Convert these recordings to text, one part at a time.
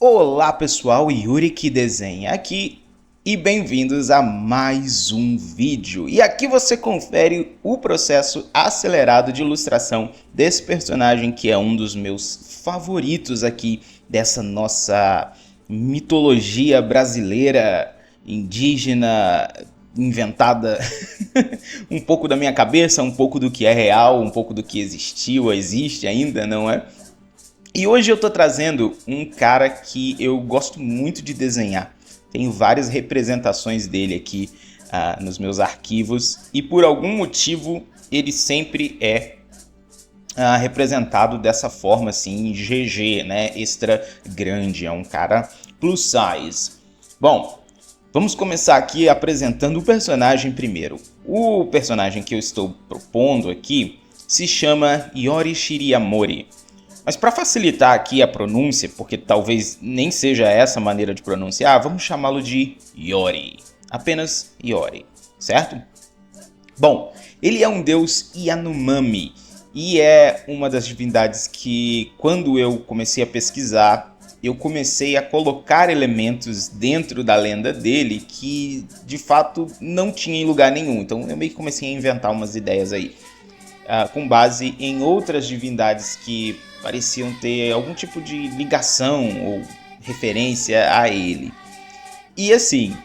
Olá pessoal, Yuri que desenha aqui e bem-vindos a mais um vídeo. E aqui você confere o processo acelerado de ilustração desse personagem que é um dos meus favoritos aqui dessa nossa mitologia brasileira, indígena, inventada um pouco da minha cabeça, um pouco do que é real, um pouco do que existiu, existe ainda, não é? E hoje eu tô trazendo um cara que eu gosto muito de desenhar. Tenho várias representações dele aqui nos meus arquivos e por algum motivo ele sempre é representado dessa forma assim, GG, né? Extra grande, é um cara plus size. Bom, vamos começar aqui apresentando o personagem primeiro. O personagem que eu estou propondo aqui se chama Iori Shiriamori. Mas para facilitar aqui a pronúncia, porque talvez nem seja essa a maneira de pronunciar, vamos chamá-lo de Iori. Apenas Iori, certo? Bom, ele é um deus Yanomami e é uma das divindades que, quando eu comecei a pesquisar, eu comecei a colocar elementos dentro da lenda dele que, de fato, não tinha em lugar nenhum. Então eu meio que comecei a inventar umas ideias aí, com base em outras divindades que pareciam ter algum tipo de ligação ou referência a ele. E assim,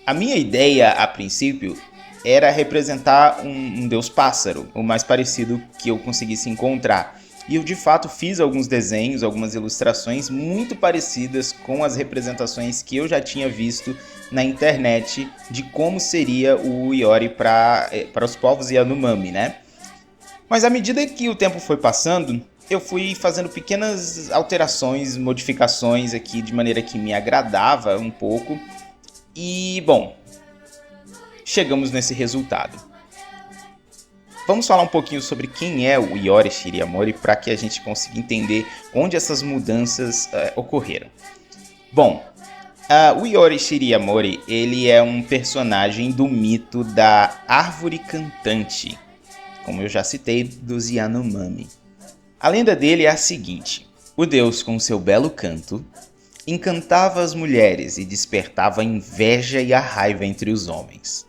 a minha ideia a princípio era representar um deus pássaro, o mais parecido que eu conseguisse encontrar. E eu de fato fiz alguns desenhos, algumas ilustrações muito parecidas com as representações que eu já tinha visto na internet de como seria o Iori para os povos Yanomami, né? Mas à medida que o tempo foi passando, eu fui fazendo pequenas alterações, modificações aqui de maneira que me agradava um pouco. E, bom, chegamos nesse resultado. Vamos falar um pouquinho sobre quem é o Iori Shiriamori para que a gente consiga entender onde essas mudanças ocorreram. Bom, o Iori Shiriamori ele é um personagem do mito da Árvore Cantante, como eu já citei, dos Yanomami. A lenda dele é a seguinte: o deus, com seu belo canto, encantava as mulheres e despertava a inveja e a raiva entre os homens.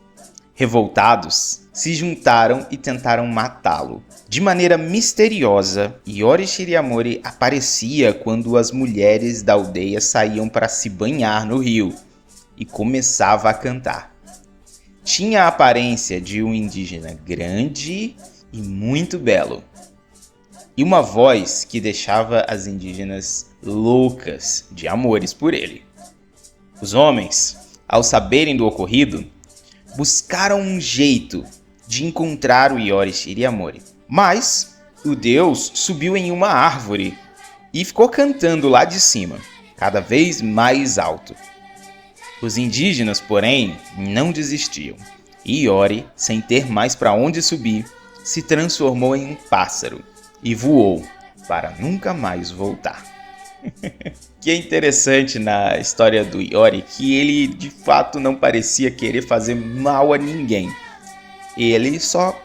Revoltados, se juntaram e tentaram matá-lo. De maneira misteriosa, Iori Shiriamori aparecia quando as mulheres da aldeia saíam para se banhar no rio e começava a cantar. Tinha a aparência de um indígena grande e muito belo, e uma voz que deixava as indígenas loucas de amores por ele. Os homens, ao saberem do ocorrido, buscaram um jeito de encontrar o Iori Shiriamori. Mas o deus subiu em uma árvore e ficou cantando lá de cima, cada vez mais alto. Os indígenas, porém, não desistiam. E Iori, sem ter mais para onde subir, se transformou em um pássaro e voou para nunca mais voltar. Que é interessante na história do Iori que ele de fato não parecia querer fazer mal a ninguém. Ele só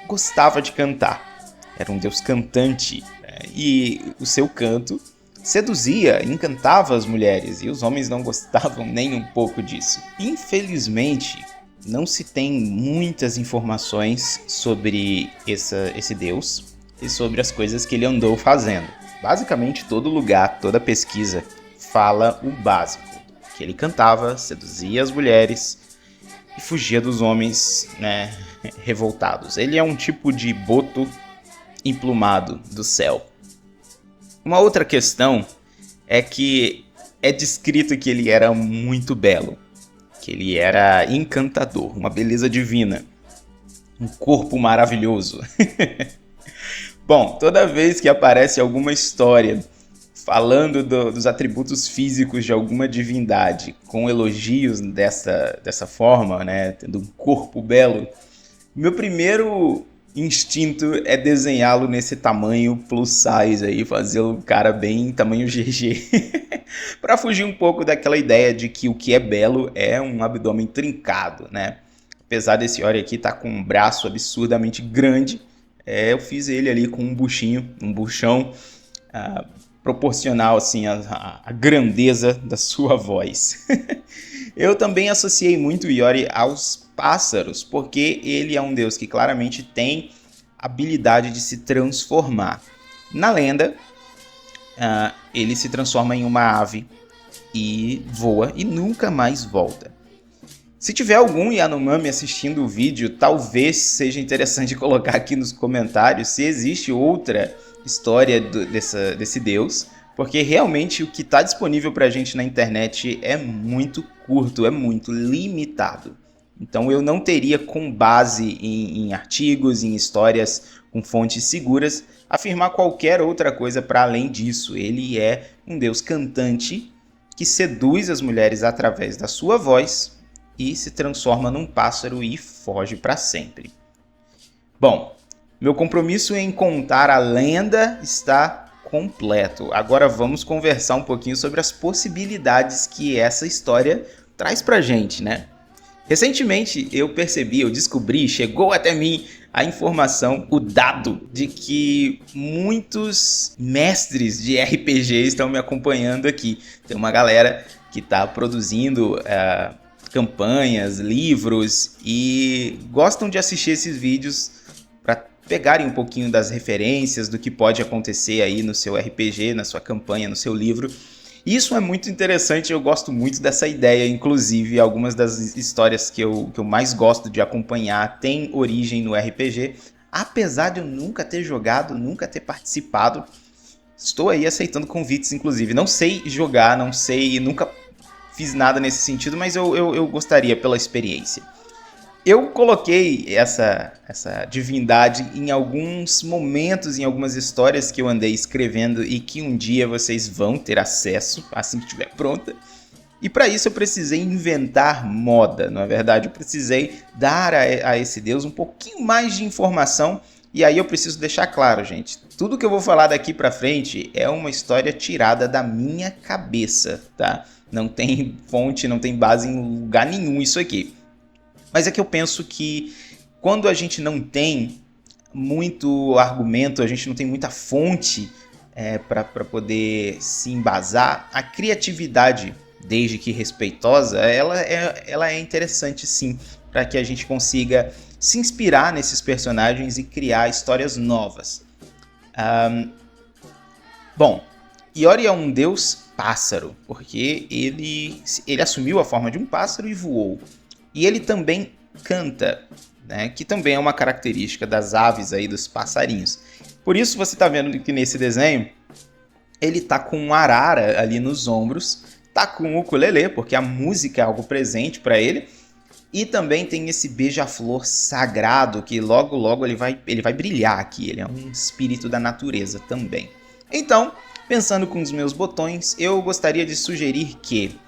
gostava de cantar. Era um deus cantante, né? E o seu canto seduzia, encantava as mulheres e os homens não gostavam nem um pouco disso. Infelizmente, não se tem muitas informações sobre esse deus e sobre as coisas que ele andou fazendo. Basicamente, todo lugar, toda pesquisa fala o básico, que ele cantava, seduzia as mulheres e fugia dos homens, né, revoltados. Ele é um tipo de boto emplumado do céu. Uma outra questão é que é descrito que ele era muito belo, que ele era encantador, uma beleza divina, um corpo maravilhoso. Bom, toda vez que aparece alguma história falando dos atributos físicos de alguma divindade, com elogios dessa forma, né, tendo um corpo belo, meu primeiro instinto é desenhá-lo nesse tamanho plus size aí, fazer o cara bem tamanho GG, para fugir um pouco daquela ideia de que o que é belo é um abdômen trincado, né? Apesar desse Iori aqui estar com um braço absurdamente grande, eu fiz ele ali com um buchão proporcional assim à grandeza da sua voz. Eu também associei muito Iori aos pássaros, porque ele é um deus que claramente tem habilidade de se transformar. Na lenda, ele se transforma em uma ave e voa e nunca mais volta. Se tiver algum Yanomami assistindo o vídeo, talvez seja interessante colocar aqui nos comentários se existe outra história desse deus, porque realmente o que está disponível para a gente na internet é muito curto, é muito limitado. Então eu não teria, com base em artigos, em histórias com fontes seguras, afirmar qualquer outra coisa para além disso. Ele é um deus cantante que seduz as mulheres através da sua voz e se transforma num pássaro e foge para sempre. Bom, meu compromisso em contar a lenda está completo. Agora vamos conversar um pouquinho sobre as possibilidades que essa história traz pra gente, né? Recentemente eu descobri, chegou até mim a informação, o dado de que muitos mestres de RPG estão me acompanhando aqui. Tem uma galera que está produzindo campanhas, livros e gostam de assistir esses vídeos para pegarem um pouquinho das referências do que pode acontecer aí no seu RPG, na sua campanha, no seu livro. Isso é muito interessante, eu gosto muito dessa ideia, inclusive algumas das histórias que eu mais gosto de acompanhar têm origem no RPG, apesar de eu nunca ter jogado, nunca ter participado. Estou aí aceitando convites, inclusive. Não sei jogar, não sei, nunca fiz nada nesse sentido, mas eu gostaria pela experiência. Eu coloquei essa divindade em alguns momentos, em algumas histórias que eu andei escrevendo e que um dia vocês vão ter acesso, assim que estiver pronta. E para isso eu precisei inventar moda, não é verdade? Eu precisei dar a esse deus um pouquinho mais de informação. E aí eu preciso deixar claro, gente, tudo que eu vou falar daqui para frente é uma história tirada da minha cabeça, tá? Não tem fonte, não tem base em lugar nenhum isso aqui. Mas é que eu penso que quando a gente não tem muito argumento, a gente não tem muita fonte para poder se embasar, a criatividade, desde que respeitosa, ela é interessante sim, para que a gente consiga se inspirar nesses personagens e criar histórias novas. Bom, Iori é um deus pássaro, porque ele assumiu a forma de um pássaro e voou. E ele também canta, né, que também é uma característica das aves aí, dos passarinhos. Por isso você está vendo que nesse desenho ele tá com um arara ali nos ombros, tá com o ukulele, porque a música é algo presente para ele, e também tem esse beija-flor sagrado que logo logo ele vai brilhar aqui, ele é um espírito da natureza também. Então, pensando com os meus botões, eu gostaria de sugerir que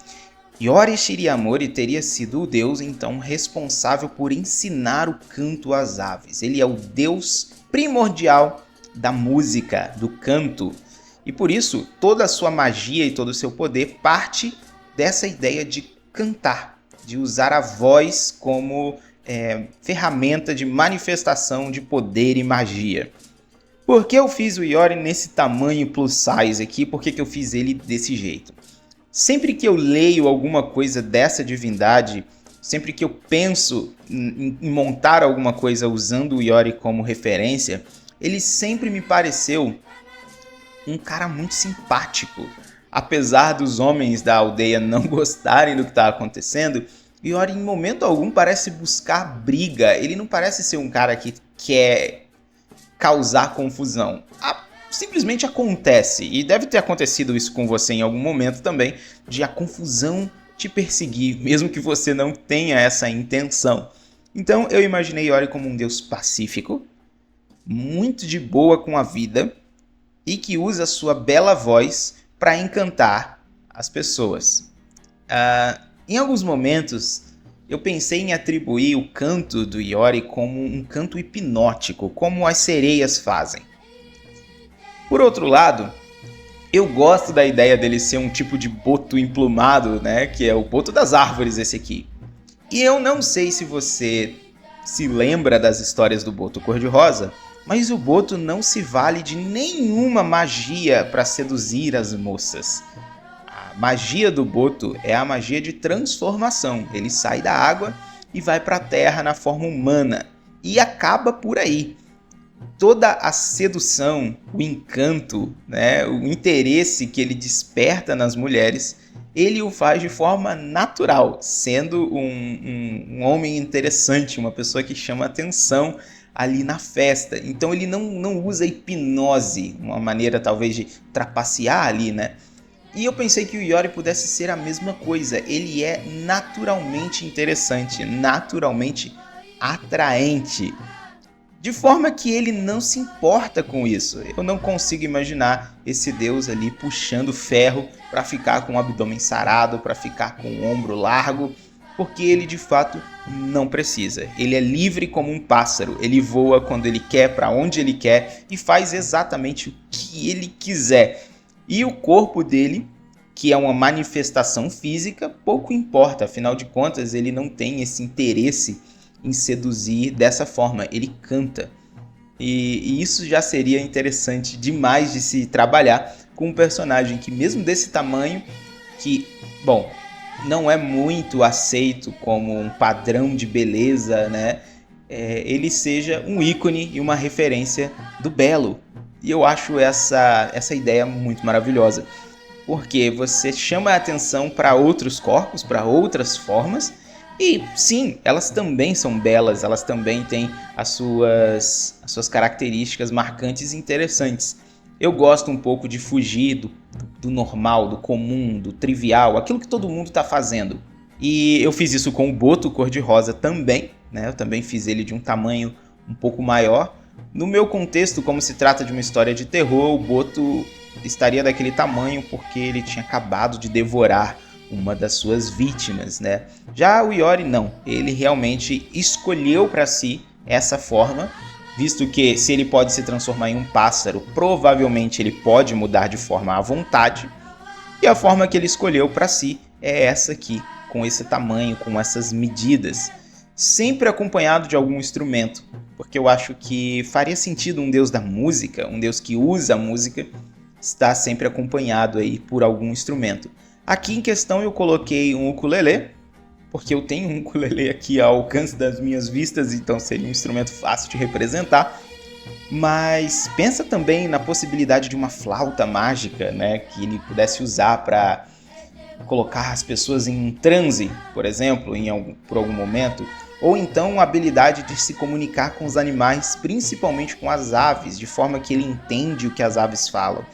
Iori Shiryamori teria sido o deus, então, responsável por ensinar o canto às aves. Ele é o deus primordial da música, do canto. E por isso, toda a sua magia e todo o seu poder parte dessa ideia de cantar, de usar a voz como ferramenta de manifestação de poder e magia. Por que eu fiz o Iori nesse tamanho plus size aqui? Por que eu fiz ele desse jeito? Sempre que eu leio alguma coisa dessa divindade, sempre que eu penso em montar alguma coisa usando o Iori como referência, ele sempre me pareceu um cara muito simpático. Apesar dos homens da aldeia não gostarem do que está acontecendo, Iori em momento algum parece buscar briga. Ele não parece ser um cara que quer causar confusão. Simplesmente acontece, e deve ter acontecido isso com você em algum momento também, de a confusão te perseguir, mesmo que você não tenha essa intenção. Então eu imaginei Iori como um deus pacífico, muito de boa com a vida, e que usa sua bela voz para encantar as pessoas. Em alguns momentos, eu pensei em atribuir o canto do Iori como um canto hipnótico, como as sereias fazem. Por outro lado, eu gosto da ideia dele ser um tipo de boto emplumado, né? Que é o boto das árvores esse aqui. E eu não sei se você se lembra das histórias do boto cor-de-rosa, Mas o Boto não se vale de nenhuma magia para seduzir as moças. A magia do Boto é a magia de transformação. Ele sai da água e vai para a terra na forma humana. E acaba por aí. Toda a sedução, o encanto, né, o interesse que ele desperta nas mulheres, ele o faz de forma natural, sendo um homem interessante, uma pessoa que chama atenção ali na festa. Então ele não usa hipnose, uma maneira talvez de trapacear ali, né? E eu pensei que o Iori pudesse ser a mesma coisa. Ele é naturalmente interessante, naturalmente atraente. De forma que ele não se importa com isso. Eu não consigo imaginar esse deus ali puxando ferro para ficar com o abdômen sarado, para ficar com o ombro largo, porque ele de fato não precisa. Ele é livre como um pássaro, ele voa quando ele quer, para onde ele quer e faz exatamente o que ele quiser. E o corpo dele, que é uma manifestação física, pouco importa, afinal de contas ele não tem esse interesse em seduzir dessa forma, ele canta. E isso já seria interessante demais de se trabalhar com um personagem que mesmo desse tamanho, que, bom, não é muito aceito como um padrão de beleza, né? Ele seja um ícone e uma referência do belo. E eu acho essa ideia muito maravilhosa, porque você chama a atenção para outros corpos, para outras formas. E sim, elas também são belas, elas também têm as suas características marcantes e interessantes. Eu gosto um pouco de fugir do normal, do comum, do trivial, aquilo que todo mundo está fazendo. E eu fiz isso com o Boto cor-de-rosa também, né? Eu também fiz ele de um tamanho um pouco maior. No meu contexto, como se trata de uma história de terror, o Boto estaria daquele tamanho porque ele tinha acabado de devorar uma das suas vítimas, né? Já o Iori não, ele realmente escolheu para si essa forma, visto que se ele pode se transformar em um pássaro, provavelmente ele pode mudar de forma à vontade, e a forma que ele escolheu para si é essa aqui, com esse tamanho, com essas medidas, sempre acompanhado de algum instrumento, porque eu acho que faria sentido um deus da música, um deus que usa a música, estar sempre acompanhado aí por algum instrumento. Aqui em questão eu coloquei um ukulele, porque eu tenho um ukulele aqui ao alcance das minhas vistas, então seria um instrumento fácil de representar. Mas pensa também na possibilidade de uma flauta mágica, né, que ele pudesse usar para colocar as pessoas em transe, por exemplo, por algum momento. Ou então a habilidade de se comunicar com os animais, principalmente com as aves, de forma que ele entende o que as aves falam.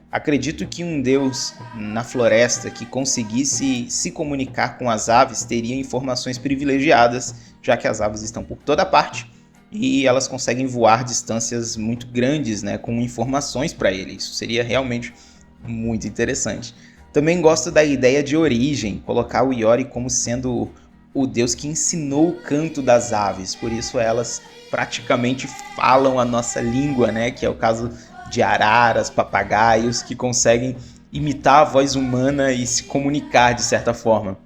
Acredito que um deus na floresta que conseguisse se comunicar com as aves teria informações privilegiadas, já que as aves estão por toda parte e elas conseguem voar distâncias muito grandes, né, com informações para ele. Isso seria realmente muito interessante. Também gosto da ideia de origem, colocar o Iori como sendo o deus que ensinou o canto das aves, por isso elas praticamente falam a nossa língua, né, que é o caso de araras, papagaios, que conseguem imitar a voz humana e se comunicar de certa forma.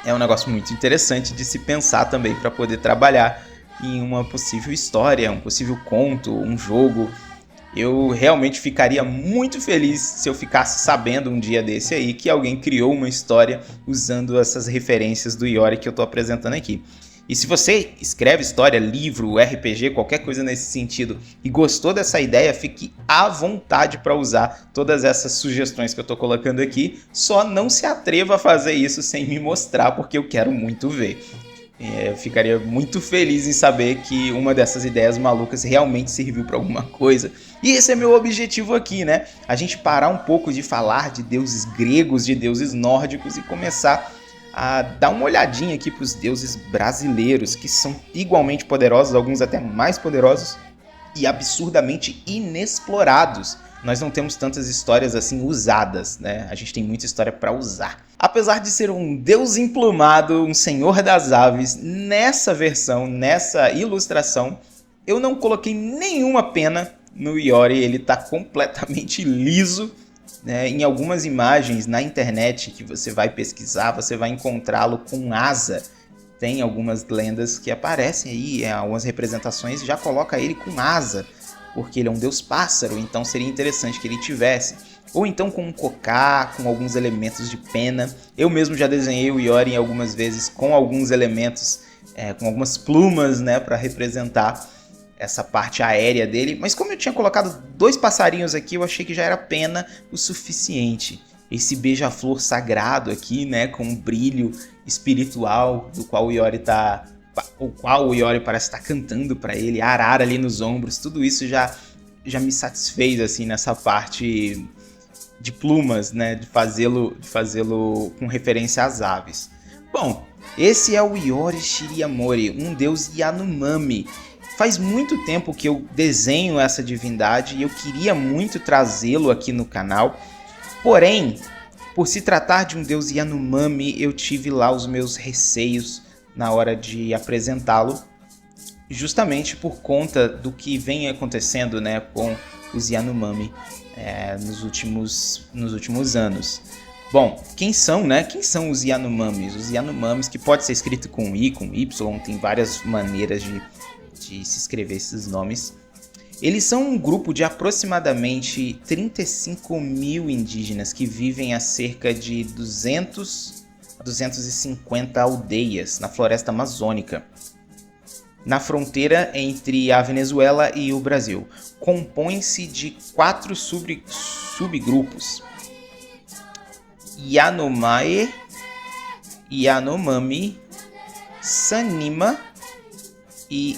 É um negócio muito interessante de se pensar também para poder trabalhar em uma possível história, um possível conto, um jogo. Eu realmente ficaria muito feliz se eu ficasse sabendo um dia desse aí que alguém criou uma história usando essas referências do Iori que eu estou apresentando aqui. E se você escreve história, livro, RPG, qualquer coisa nesse sentido e gostou dessa ideia, fique à vontade para usar todas essas sugestões que eu estou colocando aqui. Só não se atreva a fazer isso sem me mostrar, porque eu quero muito ver. Eu ficaria muito feliz em saber que uma dessas ideias malucas realmente serviu para alguma coisa. E esse é meu objetivo aqui, né? A gente parar um pouco de falar de deuses gregos, de deuses nórdicos e começar a dar uma olhadinha aqui para os deuses brasileiros, que são igualmente poderosos, alguns até mais poderosos e absurdamente inexplorados. Nós não temos tantas histórias assim usadas, né? A gente tem muita história para usar. Apesar de ser um deus emplumado, um senhor das aves, nessa versão, nessa ilustração, eu não coloquei nenhuma pena no Iori, ele está completamente liso. Em algumas imagens na internet que você vai pesquisar, você vai encontrá-lo com asa. Tem algumas lendas que aparecem aí, algumas representações já coloca ele com asa. porque ele é um deus pássaro, então seria interessante que ele tivesse. Ou então com um cocá, com alguns elementos de pena. Eu mesmo já desenhei o Iori algumas vezes com alguns elementos, com algumas plumas, né, para representar essa parte aérea dele. Mas como eu tinha colocado 2 passarinhos aqui, eu achei que já era pena o suficiente. Esse beija-flor sagrado aqui, né, com um brilho espiritual, do qual o Iori parece estar cantando para ele, a arara ali nos ombros, tudo isso já me satisfez assim nessa parte de plumas, né, de fazê-lo com referência às aves. Bom, esse é o Iori Shiryamori, um deus Yanomami. Faz muito tempo que eu desenho essa divindade e eu queria muito trazê-lo aqui no canal. Porém, por se tratar de um deus Yanomami, eu tive lá os meus receios na hora de apresentá-lo, justamente por conta do que vem acontecendo, né, com os Yanomami nos últimos anos. Bom, quem são os Yanomamis? Os Yanomamis, que pode ser escrito com I, com Y, tem várias maneiras de se escrever esses nomes. Eles são um grupo de aproximadamente 35 mil indígenas que vivem a cerca de 200 a 250 aldeias na floresta amazônica, na fronteira entre a Venezuela e o Brasil. Compõe-se de 4 subgrupos: Yanomami, Yanomami, Sanima e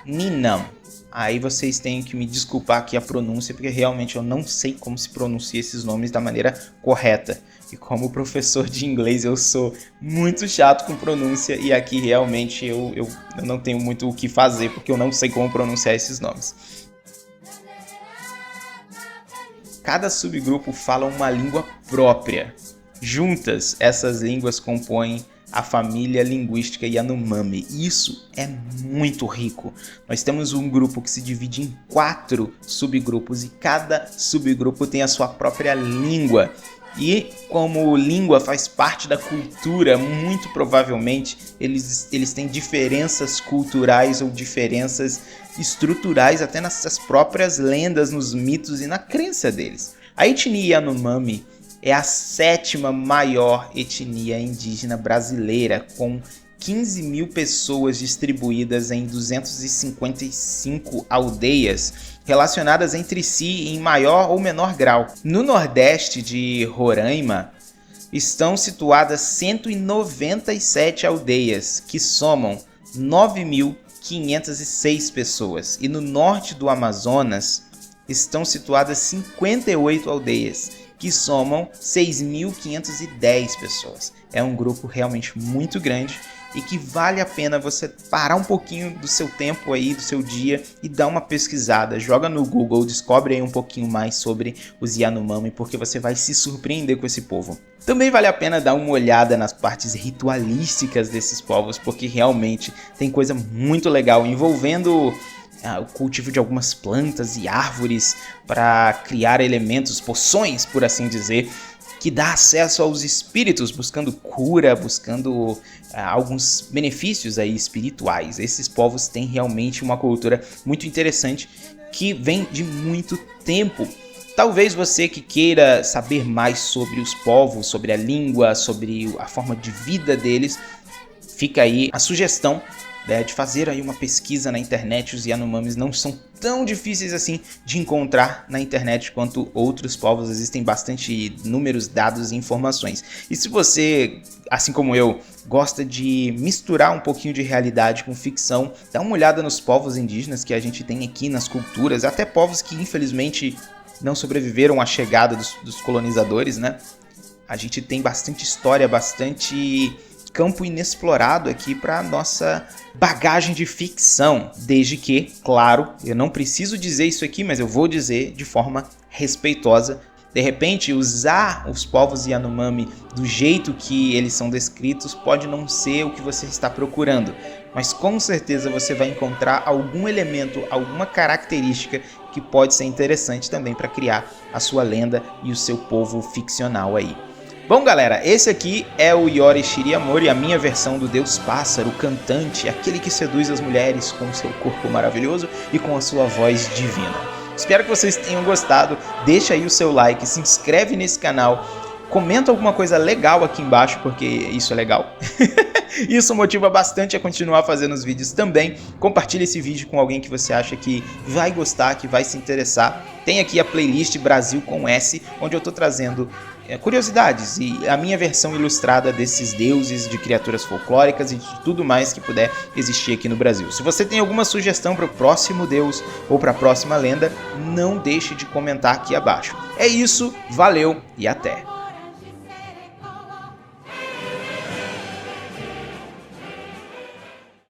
Ninam. Aí vocês têm que me desculpar aqui a pronúncia, porque realmente eu não sei como se pronuncia esses nomes da maneira correta. E como professor de inglês eu sou muito chato com pronúncia, e aqui realmente eu não tenho muito o que fazer, porque eu não sei como pronunciar esses nomes. Cada subgrupo fala uma língua própria. Juntas, essas línguas compõem a família linguística Yanomami. Isso é muito rico. Nós temos um grupo que se divide em 4 subgrupos e cada subgrupo tem a sua própria língua. E como língua faz parte da cultura, muito provavelmente eles têm diferenças culturais ou diferenças estruturais até nas próprias lendas, nos mitos e na crença deles. A etnia Yanomami é a 7ª maior etnia indígena brasileira, com 15 mil pessoas distribuídas em 255 aldeias, relacionadas entre si em maior ou menor grau. No nordeste de Roraima estão situadas 197 aldeias, que somam 9.506 pessoas. E no norte do Amazonas estão situadas 58 aldeias, que somam 6.510 pessoas. É um grupo realmente muito grande e que vale a pena você parar um pouquinho do seu tempo aí, do seu dia, e dar uma pesquisada. Joga no Google, descobre aí um pouquinho mais sobre os Yanomami, porque você vai se surpreender com esse povo. Também vale a pena dar uma olhada nas partes ritualísticas desses povos, porque realmente tem coisa muito legal envolvendo o cultivo de algumas plantas e árvores para criar elementos, poções, por assim dizer, que dá acesso aos espíritos, buscando cura, buscando alguns benefícios aí espirituais. Esses povos têm realmente uma cultura muito interessante que vem de muito tempo. Talvez você que queira saber mais sobre os povos, sobre a língua, sobre a forma de vida deles, fica aí a sugestão de fazer aí uma pesquisa na internet. Os Yanomamis não são tão difíceis assim de encontrar na internet quanto outros povos. Existem bastante números, dados e informações. E se você, assim como eu, gosta de misturar um pouquinho de realidade com ficção, dá uma olhada nos povos indígenas que a gente tem aqui, nas culturas, até povos que infelizmente não sobreviveram à chegada dos colonizadores, né? A gente tem bastante história, bastante campo inexplorado aqui para nossa bagagem de ficção, desde que, claro, eu não preciso dizer isso aqui, mas eu vou dizer de forma respeitosa. De repente, usar os povos Yanomami do jeito que eles são descritos pode não ser o que você está procurando, mas com certeza você vai encontrar algum elemento, alguma característica que pode ser interessante também para criar a sua lenda e o seu povo ficcional aí. Bom galera, esse aqui é o Yori Shiryamori, a minha versão do Deus Pássaro, o cantante, aquele que seduz as mulheres com seu corpo maravilhoso e com a sua voz divina. Espero que vocês tenham gostado, deixa aí o seu like, se inscreve nesse canal, comenta alguma coisa legal aqui embaixo, porque isso é legal. Isso motiva bastante a continuar fazendo os vídeos também. Compartilhe esse vídeo com alguém que você acha que vai gostar, que vai se interessar. Tem aqui a playlist Brasil com S, onde eu estou trazendo curiosidades e a minha versão ilustrada desses deuses, de criaturas folclóricas e de tudo mais que puder existir aqui no Brasil. Se você tem alguma sugestão para o próximo deus ou para a próxima lenda, não deixe de comentar aqui abaixo. É isso, valeu e até!